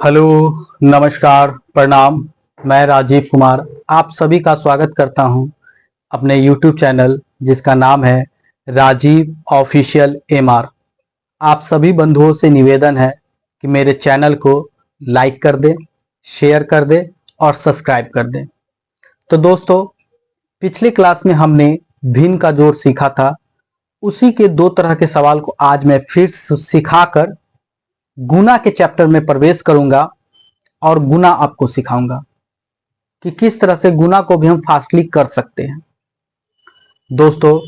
Hello, नमस्कार, प्रणाम। मैं राजीव कुमार आप सभी का स्वागत करता हूं अपने YouTube चैनल जिसका नाम है राजीव ऑफिशियल एमआर। आप सभी बंधुओं से निवेदन है कि मेरे चैनल को लाइक कर दें, शेयर कर दें और सब्सक्राइब कर दें। तो दोस्तों, पिछले क्लास में हमने भिन्न का जोड़ सीखा था। उसी के दो तरह के सवाल को आज मैं फिर सिखाकर गुना के चैप्टर में प्रवेश करूंगा और गुना आपको सिखाऊंगा कि किस तरह से गुना को भी हम फास्टली कर सकते हैं। दोस्तों,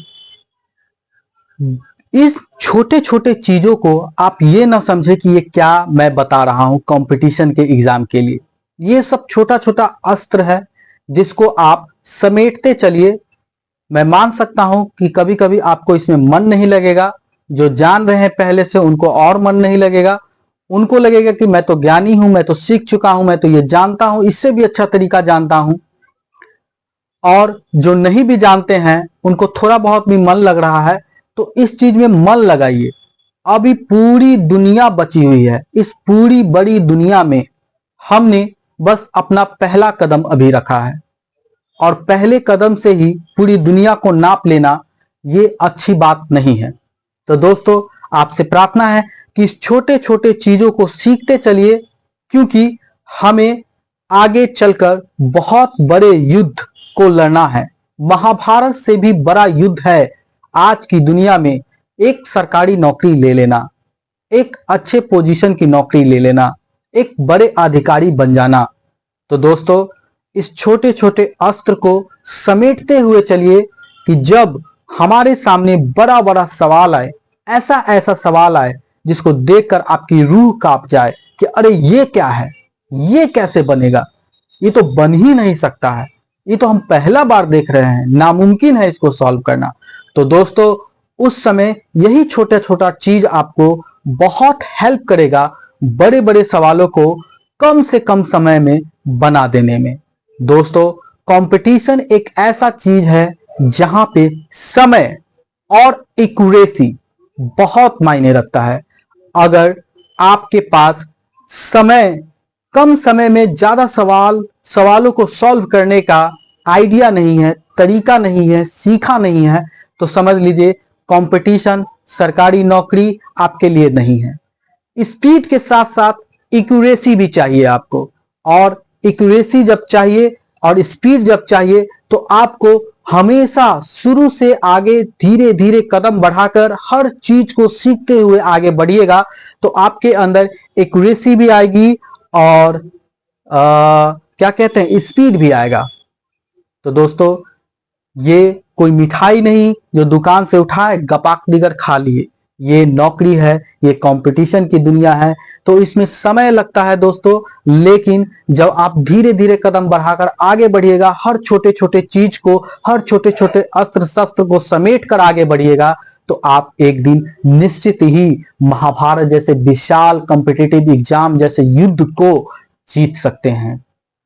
इस छोटे छोटे चीजों को आप ये ना समझे कि ये क्या मैं बता रहा हूं कंपटीशन के एग्जाम के लिए। ये सब छोटा छोटा अस्त्र है जिसको आप समेटते चलिए। मैं मान सकता हूं कि कभी कभी आपको इसमें मन नहीं लगेगा, जो जान रहे हैं पहले से उनको और मन नहीं लगेगा। उनको लगेगा कि मैं तो ज्ञानी हूं, मैं तो सीख चुका हूं, मैं तो ये जानता हूं, इससे भी अच्छा तरीका जानता हूं। और जो नहीं भी जानते हैं उनको थोड़ा बहुत भी मन लग रहा है तो इस चीज में मन लगाइए। अभी पूरी दुनिया बची हुई है। इस पूरी बड़ी दुनिया में हमने बस अपना पहला कदम अभी रखा है और पहले कदम से ही पूरी दुनिया को नाप लेना ये अच्छी बात नहीं है। तो दोस्तों, आपसे प्रार्थना है कि इस छोटे छोटे चीजों को सीखते चलिए, क्योंकि हमें आगे चलकर बहुत बड़े युद्ध को लड़ना है। महाभारत से भी बड़ा युद्ध है आज की दुनिया में एक सरकारी नौकरी ले लेना, एक अच्छे पोजीशन की नौकरी ले लेना, एक बड़े अधिकारी बन जाना। तो दोस्तों, इस छोटे छोटे अस्त्र को समेटते हुए चलिए कि जब हमारे सामने बड़ा बड़ा सवाल आए, ऐसा ऐसा सवाल आए जिसको देखकर आपकी रूह कांप जाए कि अरे ये क्या है, ये कैसे बनेगा, ये तो बन ही नहीं सकता है, ये तो हम पहला बार देख रहे हैं, नामुमकिन है इसको सॉल्व करना। तो दोस्तों, उस समय यही छोटा छोटा चीज आपको बहुत हेल्प करेगा बड़े बड़े सवालों को कम से कम समय में बना देने में। दोस्तों, कंपटीशन एक ऐसा चीज है जहां पे समय और एक्यूरेसी बहुत मायने रखता है। अगर आपके पास समय कम समय में ज्यादा सवालों को सॉल्व करने का आइडिया नहीं है, तरीका नहीं है, सीखा नहीं है, तो समझ लीजिए कंपटीशन, सरकारी नौकरी आपके लिए नहीं है। स्पीड के साथ साथ एक्यूरेसी भी चाहिए आपको, और एक्यूरेसी जब चाहिए और स्पीड जब चाहिए तो आपको हमेशा शुरू से आगे धीरे धीरे कदम बढ़ाकर हर चीज को सीखते हुए आगे बढ़िएगा तो आपके अंदर एक्यूरेसी भी आएगी और क्या कहते हैं, स्पीड भी आएगा। तो दोस्तों, ये कोई मिठाई नहीं जो दुकान से उठाए गपाक दिगर खा लिए। ये नौकरी है, ये कंपटीशन की दुनिया है, तो इसमें समय लगता है दोस्तों। लेकिन जब आप धीरे धीरे कदम बढ़ाकर आगे बढ़िएगा, हर छोटे छोटे चीज को, हर छोटे छोटे अस्त्र शस्त्र को समेट कर आगे बढ़िएगा, तो आप एक दिन निश्चित ही महाभारत जैसे विशाल कॉम्पिटिटिव एग्जाम जैसे युद्ध को जीत सकते हैं।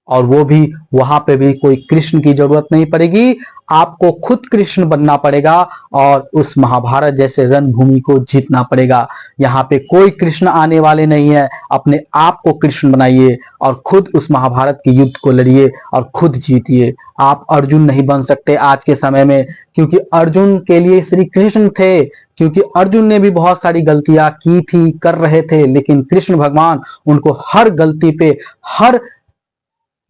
और वो भी वहां पे भी कोई कृष्ण की जरूरत नहीं पड़ेगी, आपको खुद कृष्ण बनना पड़ेगा और उस महाभारत जैसे रणभूमि को जीतना पड़ेगा। यहाँ पे कोई कृष्ण आने वाले नहीं है। अपने आप को कृष्ण बनाइए और खुद उस महाभारत के युद्ध को लड़िए और खुद जीतिए। आप अर्जुन नहीं बन सकते आज के समय में, क्योंकि अर्जुन के लिए श्री कृष्ण थे, क्योंकि अर्जुन ने भी बहुत सारी गलतियां की थी, कर रहे थे, लेकिन कृष्ण भगवान उनको हर गलती पे, हर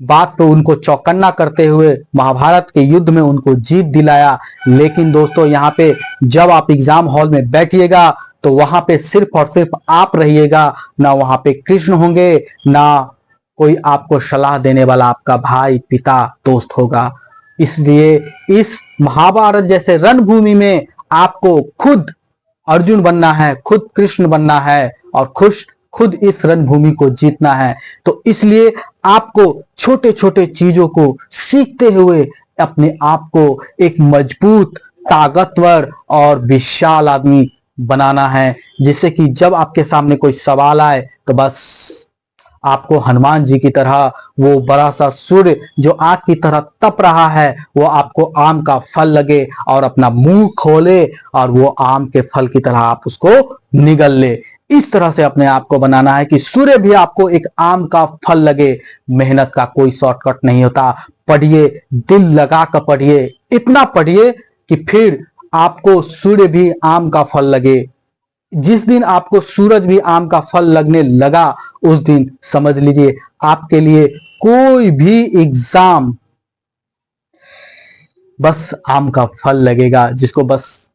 बात पे उनको चौकन्ना करते हुए महाभारत के युद्ध में उनको जीत दिलाया। लेकिन दोस्तों, यहाँ पे जब आप एग्जाम हॉल में बैठिएगा तो वहां पे सिर्फ और सिर्फ आप रहिएगा, ना वहां पे कृष्ण होंगे, ना कोई आपको सलाह देने वाला आपका भाई, पिता, दोस्त होगा। इसलिए इस महाभारत जैसे रणभूमि में आपको खुद अर्जुन बनना है, खुद कृष्ण बनना है और खुद इस रणभूमि को जीतना है। तो इसलिए आपको छोटे छोटे चीजों को सीखते हुए अपने आप को एक मजबूत, ताकतवर और विशाल आदमी बनाना है, जिससे कि जब आपके सामने कोई सवाल आए तो बस आपको हनुमान जी की तरह वो बड़ा सा सूर्य जो आग की तरह तप रहा है, वो आपको आम का फल लगे और अपना मुंह खोले और वो आम के फल की तरह आप उसको निगल ले। इस तरह से अपने आप को बनाना है कि सूर्य भी आपको एक आम का फल लगे। मेहनत का कोई शॉर्टकट नहीं होता। पढ़िए, दिल लगा कर पढ़िए, इतना पढ़िए कि फिर आपको सूर्य भी आम का फल लगे। जिस दिन आपको सूरज भी आम का फल लगने लगा, उस दिन समझ लीजिए आपके लिए कोई भी एग्जाम बस आम का फल लगेगा, जिसको बस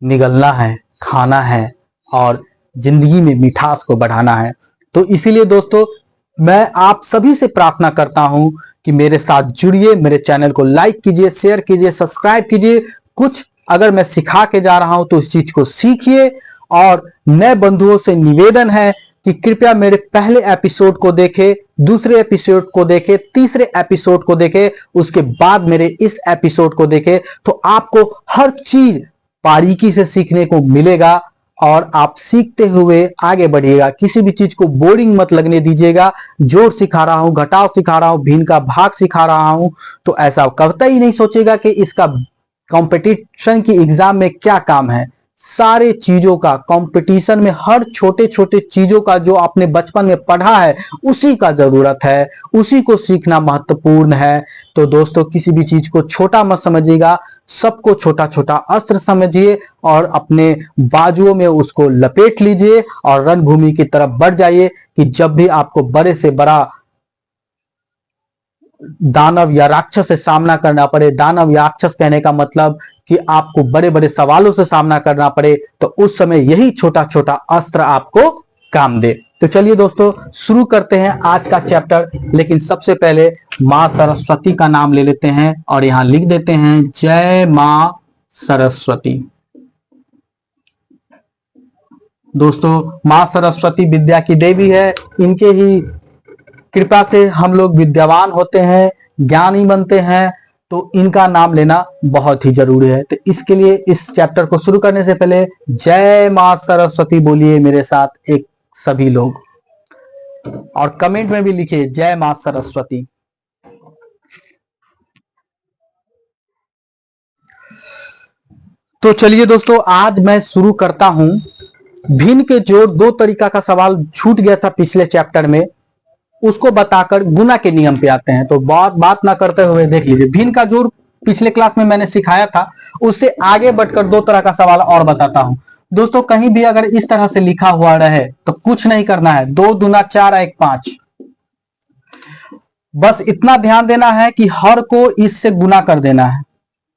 निगलना है, खाना है और जिंदगी में मिठास को बढ़ाना है। तो इसीलिए दोस्तों, मैं आप सभी से प्रार्थना करता हूं कि मेरे साथ जुड़िए, मेरे चैनल को लाइक कीजिए, शेयर कीजिए, सब्सक्राइब कीजिए। कुछ अगर मैं सिखा के जा रहा हूं तो इस चीज को सीखिए। और नए बंधुओं से निवेदन है कि कृपया मेरे पहले एपिसोड को देखें, दूसरे एपिसोड को देखें, तीसरे एपिसोड को देखें, उसके बाद मेरे इस एपिसोड को देखें। तो आपको हर चीज बारीकी से सीखने को मिलेगा और आप सीखते हुए आगे बढ़िएगा। किसी भी चीज को बोरिंग मत लगने दीजिएगा। जोड़ सिखा रहा हूं, घटाव सिखा रहा हूं, भिन्न का भाग सिखा रहा हूं, तो ऐसा कभी ही नहीं सोचेगा कि इसका कंपटीशन की एग्जाम में क्या काम है। सारे चीजों का कंपटीशन में, हर छोटे छोटे चीजों का जो आपने बचपन में पढ़ा है उसी का जरूरत है, उसी को सीखना महत्वपूर्ण है। तो दोस्तों, किसी भी चीज को छोटा मत समझिएगा, सबको छोटा छोटा अस्त्र समझिए और अपने बाजुओं में उसको लपेट लीजिए और रणभूमि की तरफ बढ़ जाइए कि जब भी आपको बड़े से बड़ा दानव या राक्षस से सामना करना पड़े, दानव या राक्षस कहने का मतलब कि आपको बड़े बड़े सवालों से सामना करना पड़े, तो उस समय यही छोटा छोटा अस्त्र आपको काम दे। तो चलिए दोस्तों, शुरू करते हैं आज का चैप्टर। लेकिन सबसे पहले मां सरस्वती का नाम ले लेते हैं और यहां लिख देते हैं जय मां सरस्वती। दोस्तों, मां सरस्वती विद्या की देवी है। इनके ही कृपा से हम लोग विद्यावान होते हैं, ज्ञानी बनते हैं। तो इनका नाम लेना बहुत ही जरूरी है। तो इसके लिए इस चैप्टर को शुरू करने से पहले जय मां सरस्वती बोलिए मेरे साथ एक सभी लोग, और कमेंट में भी लिखिए जय मां सरस्वती। तो चलिए दोस्तों, आज मैं शुरू करता हूं। भिन्न के जोड़, दो तरीका का सवाल छूट गया था पिछले चैप्टर में, उसको बताकर गुना के नियम पे आते हैं। तो बात ना करते हुए देख लीजिए, भिन्न का जोड़ पिछले क्लास में मैंने सिखाया था, उससे आगे बढ़कर दो तरह का सवाल और बताता हूं। दोस्तों, कहीं भी अगर इस तरह से लिखा हुआ रहे तो कुछ नहीं करना है, 2 दूना 4 1 5। बस इतना ध्यान देना है कि हर को इससे गुना कर देना है।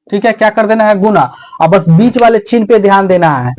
ठीक है, क्या कर देना है? गुना। अब बस बीच वाले चिन्ह पे ध्यान देना है,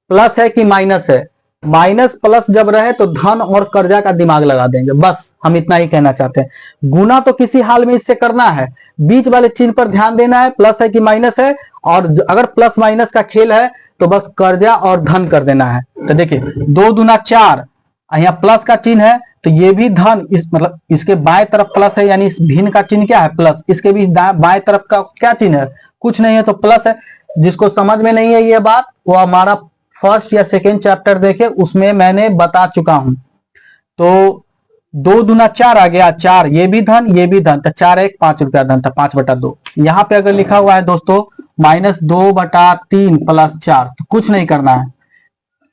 प्लस है कि माइनस है। माइनस प्लस जब रहे तो धन और कर्जा का दिमाग लगा देंगे। बस हम इतना ही कहना चाहते हैं। गुना तो किसी हाल में इससे करना है, बीच वाले चिन्ह पर ध्यान देना है, प्लस है कि माइनस है। और अगर प्लस माइनस का खेल है तो बस कर्जा और धन कर देना है। तो देखिए, 2 दूना 4, यहाँ प्लस का चिन्ह है तो ये भी धन, इस मतलब इसके बाएं तरफ प्लस है, यानी इस भिन्न का चिन्ह क्या है? प्लस। इसके भी बाएं तरफ का क्या चिन्ह है? कुछ नहीं है, तो प्लस है। जिसको समझ में नहीं है ये बात, वो हमारा फर्स्ट या सेकेंड चैप्टर देखे, उसमें मैंने बता चुका हूं। तो 2 दूना 4 आ गया, 4, ये भी धन ये भी धन, तो 4 1 5 रुपया धन था, 5/2। यहां पे अगर लिखा हुआ है दोस्तों -2/3 + 4, तो कुछ नहीं करना है,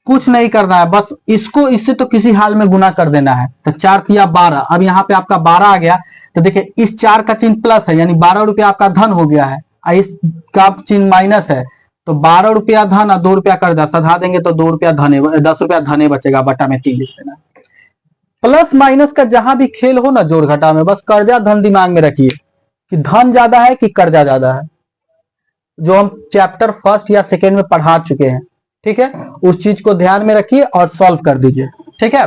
कुछ नहीं करना है, बस इसको इससे तो किसी हाल में गुना कर देना है। तो 4 किया 12, अब यहाँ पे आपका 12 आ गया। तो देखिए, इस 4 का चिन्ह प्लस है, यानी 12 रुपया आपका धन हो गया है, इसका चिन्ह माइनस है, तो 12 रुपया धन और 2 रुपया कर्जा, सधा देंगे तो 2 रुपया धने, 10 रुपया धने बचेगा, बटा में 3 लिख देना। प्लस माइनस का जहां भी खेल हो ना जोड़ घटा में, बस कर्जा धन दिमाग में रखिए कि धन ज्यादा है कि कर्जा ज्यादा है, जो हम चैप्टर फर्स्ट या सेकेंड में पढ़ा चुके हैं। ठीक है, उस चीज को ध्यान में रखिए और सॉल्व कर दीजिए। ठीक है,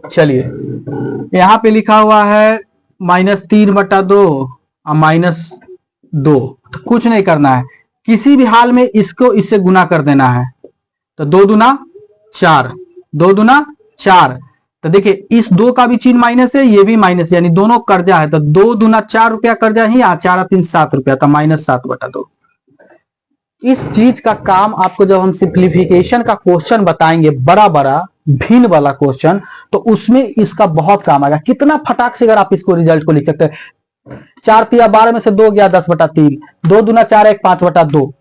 चलिए, यहां पे लिखा हुआ है -3/2 और -2, तो कुछ नहीं करना है, किसी भी हाल में इसको इससे गुना कर देना है। तो 2 दूना 4, 2 दूना 4। तो देखिए, इस 2 का भी चिन्ह माइनस है, ये भी माइनस, यानी दोनों कर्जा है। तो 2 दूना 4 रुपया कर्जा ही, 4 3 7 रुपया, तो -7/2। इस चीज का काम आपको जब हम सिंप्लीफिकेशन का क्वेश्चन बताएंगे, बड़ा बड़ा भिन्न वाला क्वेश्चन, तो उसमें इसका बहुत काम आएगा। कितना फटाक से अगर आप इसको रिजल्ट को लिख सकते हैं। 4 तिया 12 में से 2 गया 10/3, 2 दूना 4 1 5/2,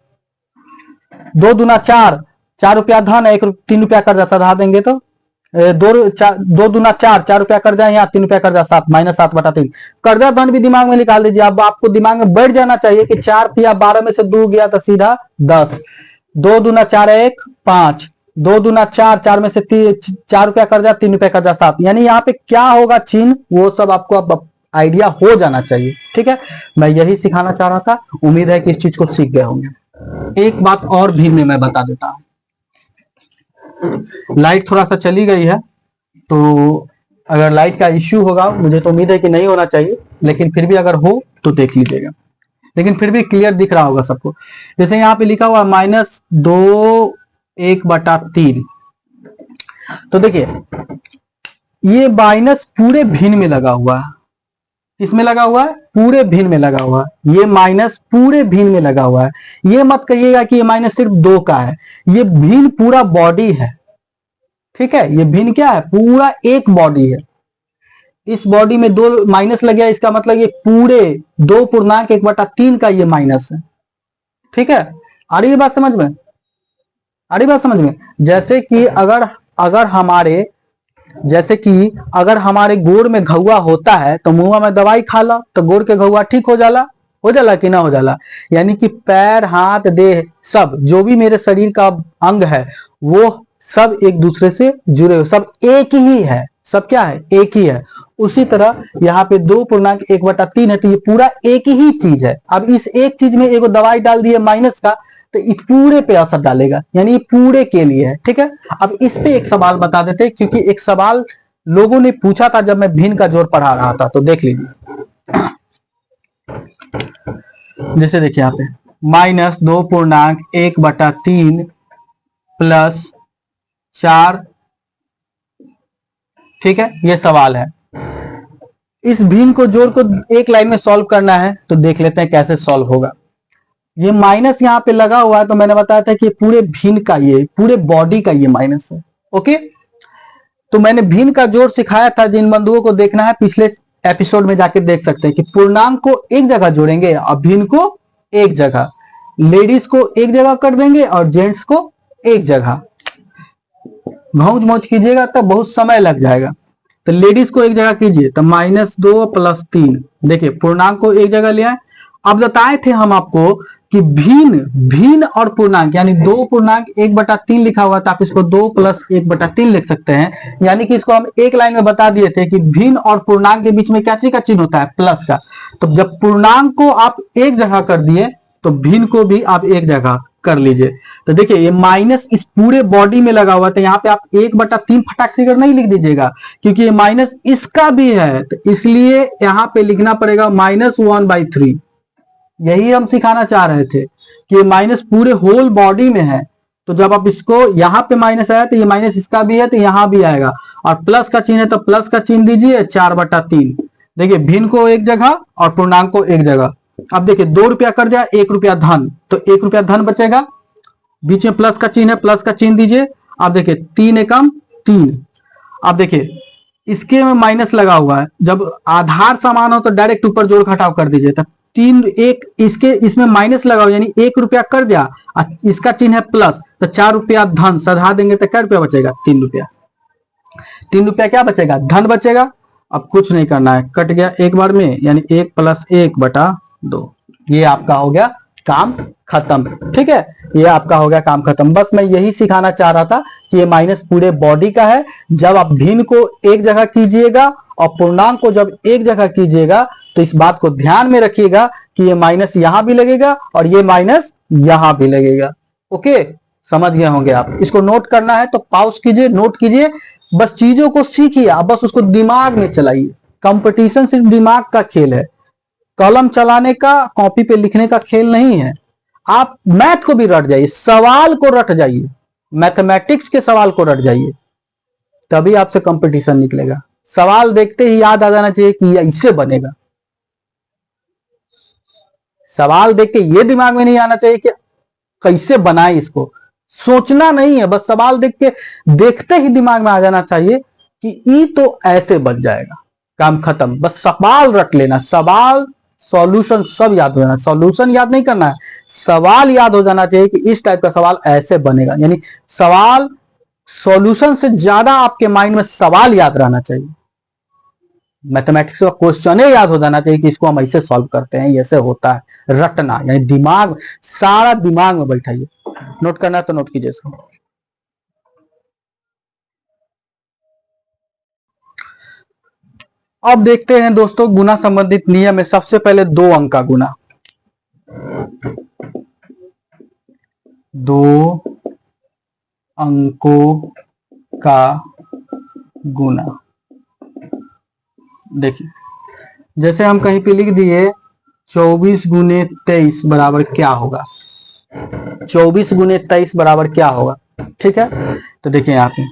2 दूना 4, ₹4 धन है, ₹3 कर्जा सधा देंगे तो 2 दूना 4, ₹4 कर्जा यहाँ, ₹3 कर्जा 7, -7/3। कर्जा धन भी दिमाग में निकाल दीजिए। अब आपको दिमाग में बैठ जाना चाहिए कि 4 या 12 में से 2 गया तो सीधा 10। 2 दूना 4 है 1, 5, 2 दूना 4, 4 में से ₹4 कर्जा, ₹3 कर्जा 7। यानी यहाँ पे क्या होगा चिन्ह, वो सब आपको अब आइडिया हो जाना चाहिए। ठीक है, मैं यही सिखाना चाह रहा था। उम्मीद है कि इस चीज को सीख गए होंगे। एक बात और भी मैं बता देता हूं। लाइट थोड़ा सा चली गई है, तो अगर लाइट का इश्यू होगा, मुझे तो उम्मीद है कि नहीं होना चाहिए, लेकिन फिर भी अगर हो तो देख लीजिएगा। लेकिन फिर भी क्लियर दिख रहा होगा सबको। जैसे यहाँ पे लिखा हुआ -2 1/3, तो देखिए ये माइनस पूरे भिन्न में लगा हुआ है। किसमें लगा हुआ है? पूरे भिन्न में लगा हुआ है। ये माइनस पूरे भिन्न में लगा हुआ है। ये मत कहिएगा कि ये माइनस सिर्फ 2 का है, ये भिन्न पूरा बॉडी है। ठीक है, ये भिन्न क्या है? पूरा एक बॉडी है। इस बॉडी में 2 माइनस लग गया, इसका मतलब ये पूरे 2.1/3 का ये माइनस है। ठीक है, आ रही है बात समझ में? आ रही बात समझ में? जैसे कि अगर हमारे गोड़ में घौआ होता है तो मुंह में दवाई खा ला तो गोड़ के घौआ ठीक हो जाला कि ना हो जाला। यानी कि पैर, हाथ, देह, सब जो भी मेरे शरीर का अंग है वो सब एक दूसरे से जुड़े हुए, सब एक ही है। सब क्या है? एक ही है। उसी तरह यहाँ पे 2.1/3 है, तो ये पूरा एक ही चीज है। अब इस एक चीज में एगो दवाई डाल दी है माइनस का, तो ये पूरे पे असर डालेगा, यानी ये पूरे के लिए है। ठीक है, अब इस पे एक सवाल बता देते हैं, क्योंकि एक सवाल लोगों ने पूछा था जब मैं भिन्न का जोड़ पढ़ा रहा था, तो देख लीजिए। जैसे देखिए यहाँ पे -2.1/3 + 4। ठीक है, ये सवाल है। इस भिन्न को जोड़ को एक लाइन में सॉल्व करना है, तो देख लेते हैं कैसे सॉल्व होगा। ये माइनस यहाँ पे लगा हुआ है, तो मैंने बताया था कि पूरे भिन्न का, ये पूरे बॉडी का ये माइनस है। ओके, तो मैंने भिन्न का जोड़ सिखाया था। जिन बंधुओं को देखना है पिछले एपिसोड में जाके देख सकते हैं कि पूर्णांक को एक जगह जोड़ेंगे और भिन्न को एक जगह, लेडीज को एक जगह कर देंगे और जेंट्स को एक जगह। घौंच मौज कीजिएगा तो बहुत समय लग जाएगा। तो लेडीज को एक जगह कीजिए, तो -2 + 3। देखिए पूर्णांक को एक जगह ले आए। अब बताए थे हम आपको कि भिन्न और पूर्णांक, यानी 2.1/3 लिखा हुआ था, आप इसको 2 + 1/3 लिख सकते हैं। यानी कि इसको हम एक लाइन में बता दिए थे कि भिन्न और पूर्णांक के बीच में क्या चीज का चिन्ह होता है? प्लस का। तो जब पूर्णांक को आप एक जगह कर दिए तो भिन्न को भी आप एक जगह कर लीजिए। तो देखिए ये माइनस इस पूरे बॉडी में लगा हुआ है, तो यहाँ पे आप 1/3 फटाक से नहीं लिख दीजिएगा, क्योंकि ये माइनस इसका भी है, तो इसलिए यहाँ पे लिखना पड़ेगा -1/3। यही हम सिखाना चाह रहे थे कि ये माइनस पूरे होल बॉडी में है। तो जब आप इसको यहाँ पे माइनस आया तो ये माइनस इसका भी है, तो यहाँ भी आएगा। और प्लस का चिन्ह है तो प्लस का चिन्ह दीजिए, 4/3। देखिए भिन्न को एक जगह और पूर्णांक को एक जगह। अब देखिए ₹2 कर्जा, ₹1 धन, तो ₹1 धन बचेगा। बीच में प्लस का चिन्ह है, प्लस का चिन्ह दीजिए। अब देखिए 3 एकम 3। अब देखिए इसके में माइनस लगा हुआ है, जब आधार समान हो तो डायरेक्ट ऊपर जोड़ घटाव कर दीजिए। तो 3 1 इसके इसमें माइनस लगा हुआ, यानी ₹1 कर्जा, इसका चिन्ह है प्लस, तो ₹4 धन सधा देंगे तो क्या रुपया बचेगा? ₹3। ₹3 क्या बचेगा? धन बचेगा। अब कुछ नहीं करना है, कट गया एक बार में, यानी 1 + 1/2। ये आपका हो गया काम खत्म। ठीक है, ये आपका हो गया काम खत्म। बस मैं यही सिखाना चाह रहा था कि ये माइनस पूरे बॉडी का है। जब आप भिन्न को एक जगह कीजिएगा और पूर्णांक को जब एक जगह कीजिएगा, तो इस बात को ध्यान में रखिएगा कि ये माइनस यहां भी लगेगा और ये माइनस यहां भी लगेगा। ओके, समझ गए होंगे आप। इसको नोट करना है तो पॉज कीजिए, नोट कीजिए, बस चीजों को सीखिए, आप बस उसको दिमाग में चलाइए। कंपटीशन सिर्फ दिमाग का खेल है, कलम चलाने का, कॉपी पे लिखने का खेल नहीं है। आप मैथ को भी रट जाइए, सवाल को रट जाइए, मैथमेटिक्स के सवाल को रट जाइए, तभी आपसे कंपटीशन निकलेगा। सवाल देखते ही याद आ जाना चाहिए कि ऐसे बनेगा। सवाल देख के ये दिमाग में नहीं आना चाहिए कि कैसे बनाए इसको, सोचना नहीं है, बस सवाल देख के देखते ही दिमाग में आ जाना चाहिए कि ये तो ऐसे बन जाएगा, काम खत्म। बस सवाल रट लेना, सवाल सॉल्यूशन सब याद हो जाना, सॉल्यूशन याद नहीं करना है, सवाल याद हो जाना चाहिए कि इस टाइप का सवाल ऐसे बनेगा। यानी सवाल सॉल्यूशन से ज्यादा आपके माइंड में सवाल याद रहना चाहिए। मैथमेटिक्स का क्वेश्चन ही याद हो जाना चाहिए कि इसको हम ऐसे सॉल्व करते हैं, ऐसे होता है, रटना, यानी दिमाग, सारा दिमाग में बैठाइए। नोट करना है तो नोट कीजिए इसको। अब देखते हैं दोस्तों गुना संबंधित नियम में सबसे पहले 2 अंक का गुना, 2 अंकों का गुना। देखिए जैसे हम कहीं पे लिख दिए 24 गुने 23 बराबर क्या होगा, 24 गुने 23 बराबर क्या होगा, ठीक है। तो देखिए यहाँ पे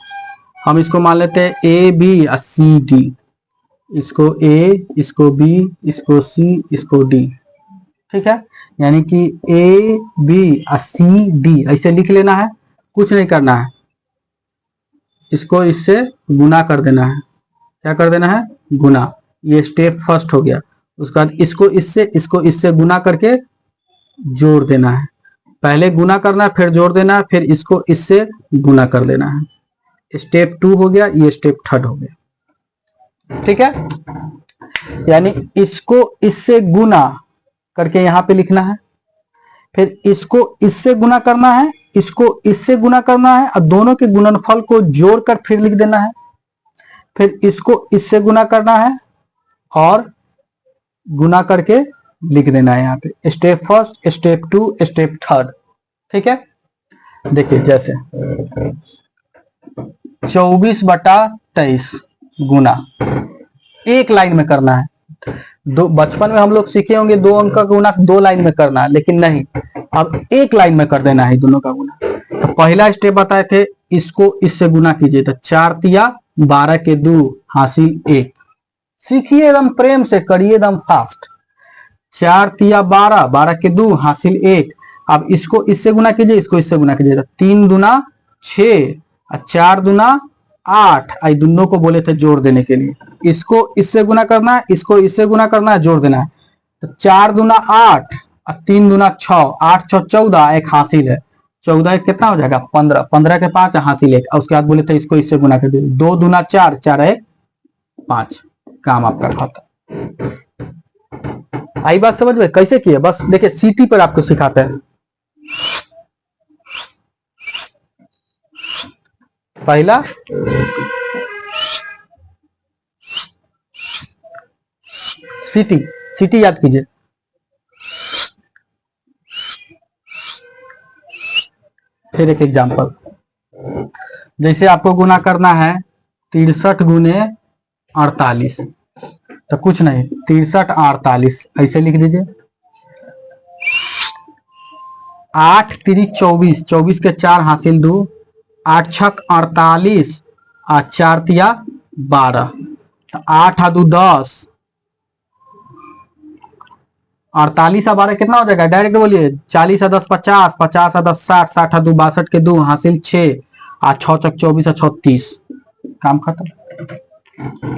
हम इसको मान लेते हैं ए बी और सी डी, इसको ए, इसको बी, इसको सी, इसको डी, ठीक है। यानी कि ए बी और सी डी ऐसे लिख लेना है, कुछ नहीं करना है, इसको इससे गुना कर देना है। क्या कर देना है, गुना। ये स्टेप फर्स्ट हो गया। उसके बाद इसको इससे गुना करके जोड़ देना है। पहले गुना करना है, फिर जोड़ देना है, फिर इसको इससे गुना कर देना है। स्टेप 2 हो गया, ये स्टेप 3 हो गया, ठीक है। यानी इसको इससे गुना करके यहां पे लिखना है, फिर इसको इससे गुना करना है, इसको इससे गुना करना है, और दोनों के गुणनफल को जोड़कर फिर लिख देना है, फिर इसको इससे गुना करना है और गुना करके लिख देना है यहाँ पे। स्टेप फर्स्ट, स्टेप 2, स्टेप 3, ठीक है। देखिए जैसे 24/23 गुना एक लाइन में करना है। बचपन में हम लोग सीखे होंगे 2 अंक का गुना 2 लाइन में करना है, लेकिन नहीं, अब एक लाइन में कर देना है दोनों का गुना। तो पहला स्टेप बताए थे, इसको इससे गुना कीजिए, तो 4 तिया 12 के 2 हासिल 1। सीखिए एकदम प्रेम से, करिए एकदम फास्ट। 4 तिया 12, 12 के 2 हासिल 1। अब इसको इससे गुना कीजिए, इसको इससे गुना कीजिए, 3 दूना 6 और 4 दूना 8। आई दोनों को बोले थे जोड़ देने के लिए, इसको इससे गुना करना है, इसको इससे गुना करना है, जोड़ देना है। तो 4 दूना 8 और 3 दूना 6, 8 6 14, एक हासिल है, 14 एक कितना हो जाएगा 15, 15 के 5 हासिल 1। उसके बाद बोले थे इसको इससे गुना कर दीजिए, 2 दूना 4, 4 1 5, काम आपका खत्म। आई बात समझ में कैसे किए, बस देखिए सीटी पर आपको सिखाते हैं। पहला सीटी, सीटी याद कीजिए। फिर एक एग्जांपल, जैसे आपको गुना करना है 63 गुने 48, तो कुछ नहीं, 63 48 ऐसे लिख दीजिए। 8 3 24, 24 के 4 हासिल 2, 8 6 48 और 4 तिया 12, तो 8 आ 2 10, 48 और 12 कितना हो जाएगा, डायरेक्ट बोलिए। 40 और 10 50, 50 और 10 60, 60 और 2 62 के 2 हासिल 6 और 6 चक 24 और 36, काम खत्म।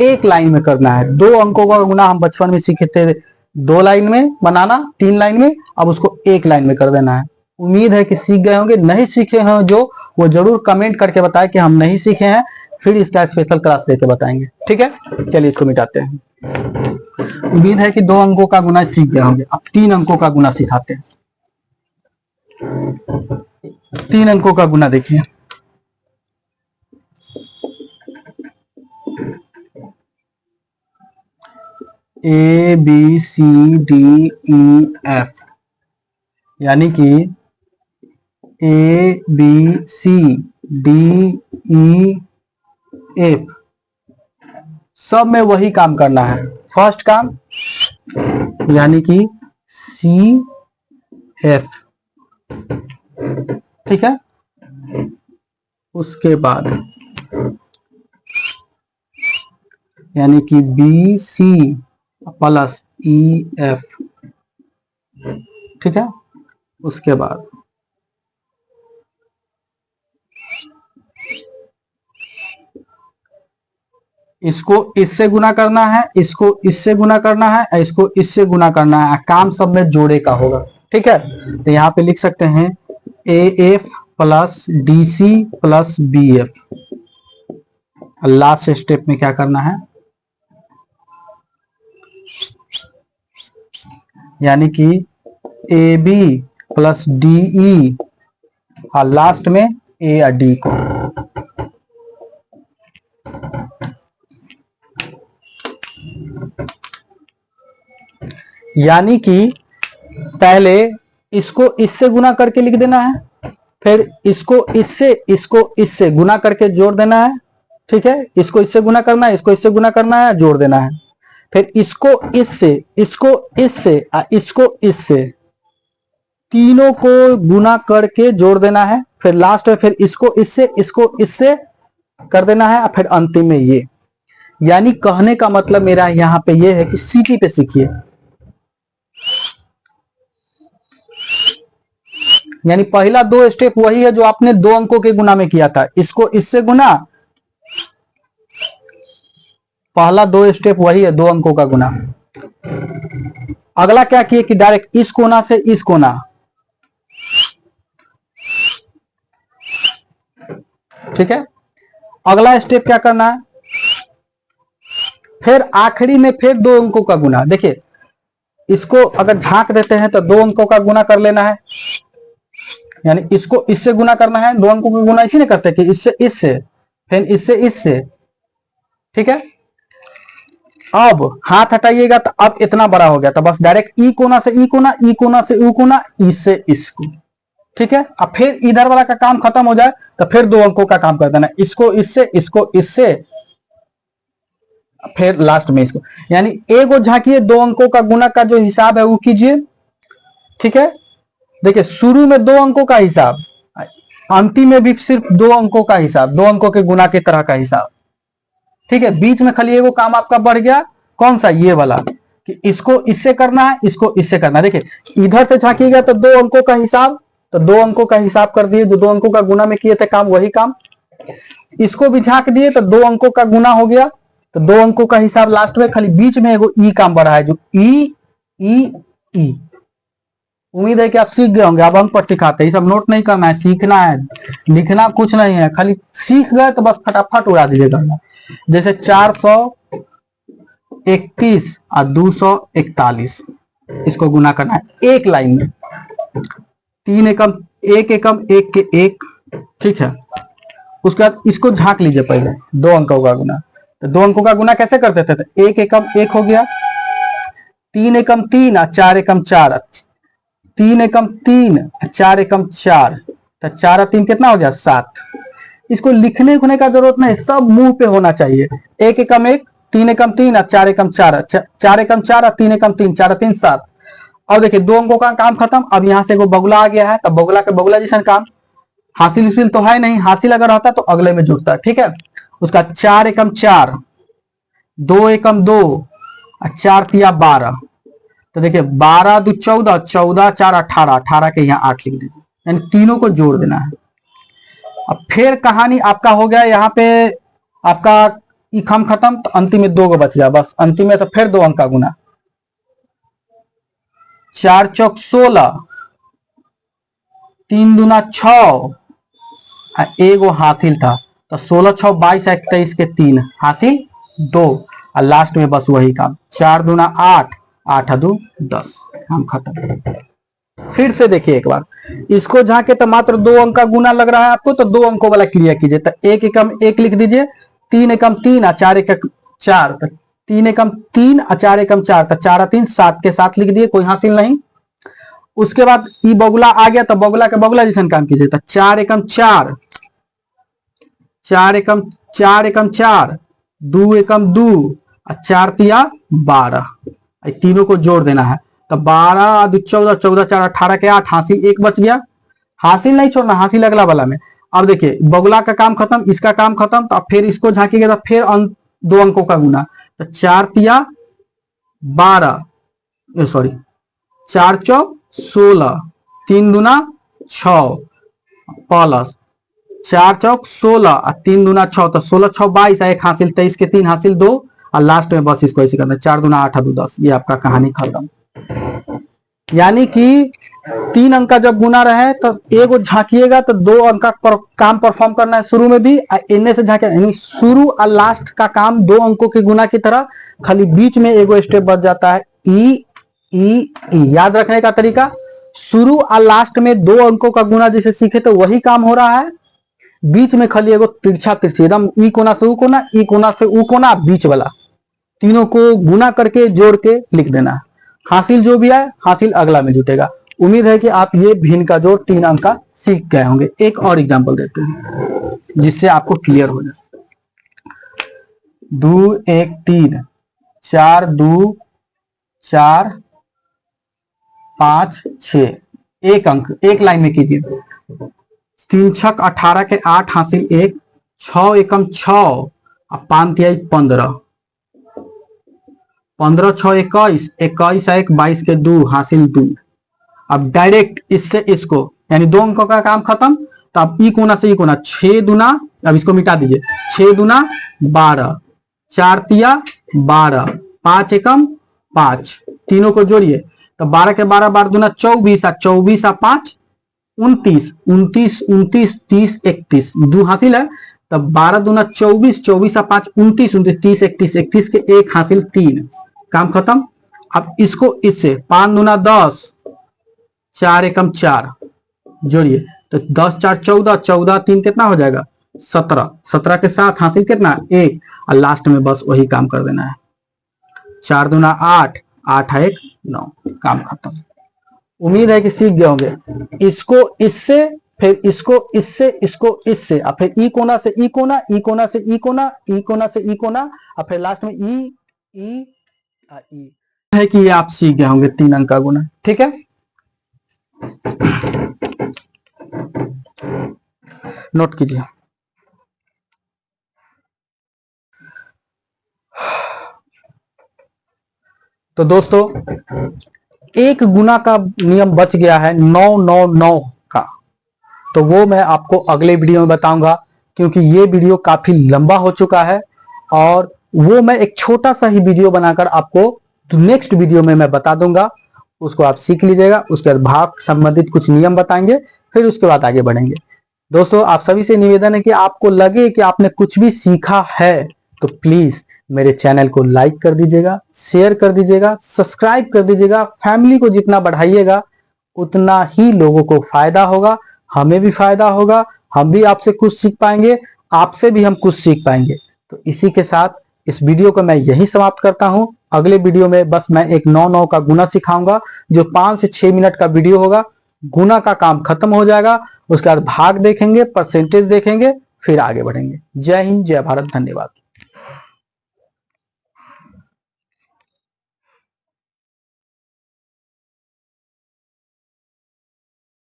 एक लाइन में करना है। 2 अंकों का गुना हम बचपन में सीखे थे 2 लाइन में बनाना, 3 लाइन में, अब उसको एक लाइन में कर देना है। उम्मीद है कि सीख गए होंगे। नहीं सीखे हैं जो, वो जरूर कमेंट करके बताएं कि हम नहीं सीखे हैं, फिर इसका स्पेशल क्लास लेके बताएंगे, ठीक है। चलिए इसको मिटाते हैं। उम्मीद है कि 2 अंकों का गुना सीख गए होंगे। अब 3 अंकों का गुना सिखाते हैं। 3 अंकों का गुना देखिए, A B C D E F, यानी कि A B C D E F, सब में वही काम करना है। फर्स्ट काम यानी कि सी एफ, ठीक है। उसके बाद यानी कि B C plus E F, ठीक है। उसके बाद इसको इससे गुना करना है, इसको इससे गुना करना है, इसको इससे गुना करना है, काम सब में जोड़े का होगा। ठीक है, तो यहाँ पे लिख सकते हैं A F plus D C plus B F. Last step में क्या करना है, यानी कि A B plus D E और लास्ट में ए या डी को। यानी कि पहले इसको इससे गुना करके लिख देना है, फिर इसको इससे गुना करके जोड़ देना है। ठीक है, इसको इससे गुना करना है, इसको इससे गुना करना है, जोड़ देना है। फिर इसको इससे इसको इससे तीनों को गुना करके जोड़ देना है। फिर लास्ट में फिर इसको इससे कर देना है, और फिर अंतिम में ये। यानी कहने का मतलब मेरा यहां पे ये है कि सीटी पे सीखिए। यानी पहला दो स्टेप वही है जो आपने दो अंकों के गुना में किया था, इसको इससे गुना, पहला दो स्टेप वही है, दो अंकों का गुना। अगला क्या किए कि डायरेक्ट इस कोना से इस कोना। ठीक है, अगला स्टेप क्या करना है, फिर आखिरी में फिर दो अंकों का गुना। देखिए, इसको अगर झांक देते हैं तो दो अंकों का गुना कर लेना है, यानी इसको इससे गुना करना है। दो अंकों का गुना इसीलिए करते हैं कि इससे फिर इससे। ठीक है, अब हाथ हटाइएगा तो अब इतना बड़ा हो गया, तो बस डायरेक्ट ई कोना से ई कोना, ई कोना से ऊ कोना, इससे इसको। ठीक है, अब फिर इधर वाला का काम खत्म हो जाए तो फिर दो अंकों का काम कर देना, इसको इससे फिर लास्ट में इसको। यानी एगो झांकिए, दो अंकों का गुना का जो हिसाब है वो कीजिए। ठीक है, देखिए शुरू में दो अंकों का हिसाब, अंतिम में भी सिर्फ दो अंकों का हिसाब, दो अंकों के गुना की तरह का हिसाब। ठीक है, बीच में खाली एगो काम आपका बढ़ गया, कौन सा, ये वाला, कि इसको इससे करना है, इसको इससे करना है। देखिए इधर से झांकिएगा तो दो अंकों का हिसाब, तो दो अंकों का हिसाब कर दिए, जो दो अंकों का गुना में किए थे काम वही काम। इसको भी झांक दिए तो दो अंकों का गुना हो गया, तो दो अंकों का हिसाब लास्ट में, खाली बीच में एगो ई काम बढ़ा है, जो ई ई ई। उम्मीद है कि आप सीख गए होंगे। अब अंक पर सिखाते हैं, सब नोट नहीं करना है, सीखना है, लिखना कुछ नहीं है, खाली सीख गए तो बस फटाफट उड़ा दीजिएगा। जैसे 431 और 241, इसको गुना करना है एक लाइन में, 3 एकम 1 एकम 1 के 1। ठीक है, उसके बाद इसको झांक लीजिए पहले, दो अंकों का गुना। तो दो अंकों का गुना कैसे करते थे, तो 1 एकम 1 हो गया, 3 एकम 3 और 4 एकम 4, 3 एकम 3 4 एकम 4, तो 4 और 3 कितना हो गया, 7। इसको लिखने उखने का जरूरत नहीं, सब मुंह पे होना चाहिए। 1 एकम 1, 3 एकम 3 और 4 एकम 4, 4 एकम 4 और 3 एकम 3, 4 और 3 7। और देखिए दो अंकों का काम खत्म। अब यहां से बगुला आ गया है, तब बगुला के बगुला जैसा काम, हासिल उसिल तो है नहीं, हासिल अगर होता तो अगले में जुड़ता। ठीक है, उसका 4 एकम 4, 2 एकम 2 और 4 तिया 12। तो देखिए 12 2 14, 14 4 18, 18 के यहाँ 8 लिख दीजिए, यानी तीनों को जोड़ देना है। अब फिर कहानी आपका हो गया, यहाँ पे आपका इकम खत्म, तो अंतिम में 2 को बच गया, बस अंतिम में तो फिर 2 अंक का गुना, 4 चौक 16, 3 दूना 6, एगो हासिल था, तो 16 6 22 23 के 3 हासिल 2, और लास्ट में बस वही काम, 4 दूना 8, 8 2 10, काम खत्म। फिर से देखिए एक बार, इसको झांके तो मात्र 2 अंक का गुना लग रहा है आपको, तो 2 अंकों वाला क्रिया कीजिए। तो 1 एकम 1 लिख दीजिए, 3 एकम 3 और 4 एकम 4, 3 एकम 3 और 4 एकम 4, तो 4 और 3 7 के 7 लिख दिए, कोई हासिल नहीं। उसके बाद ई बगुला आ गया, तो बगुला के बगुला जैसा काम कीजिए। तो 4 एकम 4, 4 एकम 4 एकम 4, 2 एकम 2 और 4 तिया 12, तीनों को जोड़ देना है। तो 12 2 14, 14 4 18 के 8, हासिल 1 बच गया, हासिल नहीं छोड़ना, हासिल अगला वाला में। अब देखिए बगुला का काम खत्म, इसका काम खत्म, तो अब फिर इसको झांकिएगा तो फिर 2 अंकों का गुना, तो 4 तिया 12, सॉरी 4 चौक 16, 3 दूना 6 प्लस 4 चौक 16 और 3 दूना 6, तो 16 6 22, एक हासिल 23 के 3 हासिल 2, और लास्ट में बस इसको ऐसे करना 4 दूना 8 और 2 10। ये आपका कहानी खत्म। यानी कि 3 अंक का जब गुना रहे तो एगो झांकिएगा तो 2 अंक का काम परफॉर्म करना है शुरू में भी, इनने से झांके, यानी शुरू और लास्ट का काम 2 अंकों के गुना की तरह, खाली बीच में एगो स्टेप बच जाता है ई ई ई। याद रखने का तरीका, शुरू और लास्ट में 2 अंकों का गुना जैसे सीखे तो वही काम हो रहा है, बीच में खाली एगो तिरछा तिरछी एकदम ई कोना से ऊ कोना, ई कोना से ऊ कोना, बीच वाला तीनों को गुना करके जोड़ के लिख देना है। हासिल जो भी है हासिल अगला में जुटेगा। उम्मीद है कि आप ये भिन्न का जोड़ 3 अंक का सीख गए होंगे। एक और एग्जांपल देते हैं जिससे आपको क्लियर हो जाए। 2 1 3, 4 2 4 5 6, एक अंक एक लाइन में कीजिए। 3 छक 18 के 8 हासिल 1, 6 एकम 6 और 5 तिहाई 15, 15 6 21, 21 1 22 के 2 हासिल 2। अब डायरेक्ट इससे इसको, यानी 2 अंकों का काम खत्म। तो अब ई कोना से ई कोना, 6 दूना, अब इसको मिटा दीजिए, 6 दूना 12, 4 तिया 12, 5 एकम 5, तीनों को जोड़िए तो 12 के 12 12 दूना 24, 24 और 5 29, 29 29 30 31, 2 हासिल है। तब 12 दूना 24, 24 और 5 29, 29 30 31, 31 के 1 हासिल 3, काम खत्म। अब इसको इससे 5 दूना 10, 4 एकम 4, जोड़िए तो 10 4 14, 14 3 कितना हो जाएगा 17, 17 के साथ हासिल कितना 1, और लास्ट में बस वही काम कर देना है। 4 दूना 8, 8 1 9, काम खत्म। उम्मीद है कि सीख गए होंगे। इसको इससे, फिर इसको इससे, इसको इससे, और फिर ई कोना से ई कोना, ई कोना से ई कोना, ई कोना से ई कोना, और फिर लास्ट में ई ई ई है कि ये आप सीख गए होंगे 3 अंक का गुना। ठीक है, नोट कीजिए। तो दोस्तों एक गुना का नियम बच गया है 999 का, तो वो मैं आपको अगले वीडियो में बताऊंगा, क्योंकि ये वीडियो काफी लंबा हो चुका है और वो मैं एक छोटा सा ही वीडियो बनाकर आपको नेक्स्ट वीडियो में मैं बता दूंगा। उसको आप सीख लीजिएगा, उसके बाद भाग संबंधित कुछ नियम बताएंगे, फिर उसके बाद आगे बढ़ेंगे। दोस्तों आप सभी से निवेदन है कि आपको लगे कि आपने कुछ भी सीखा है तो प्लीज मेरे चैनल को लाइक कर दीजिएगा, शेयर कर दीजिएगा, सब्सक्राइब कर दीजिएगा। फैमिली को जितना बढ़ाइएगा उतना ही लोगों को फायदा होगा, हमें भी फायदा होगा, हम भी आपसे कुछ सीख पाएंगे, आपसे भी हम कुछ सीख पाएंगे। तो इसी के साथ इस वीडियो को मैं यही समाप्त करता हूं। अगले वीडियो में बस मैं एक 9 का गुना सिखाऊंगा, जो 5 से 6 मिनट का वीडियो होगा। गुना का काम खत्म हो जाएगा, उसके बाद भाग देखेंगे, परसेंटेज देखेंगे, फिर आगे बढ़ेंगे। जय हिंद, जय भारत, धन्यवाद।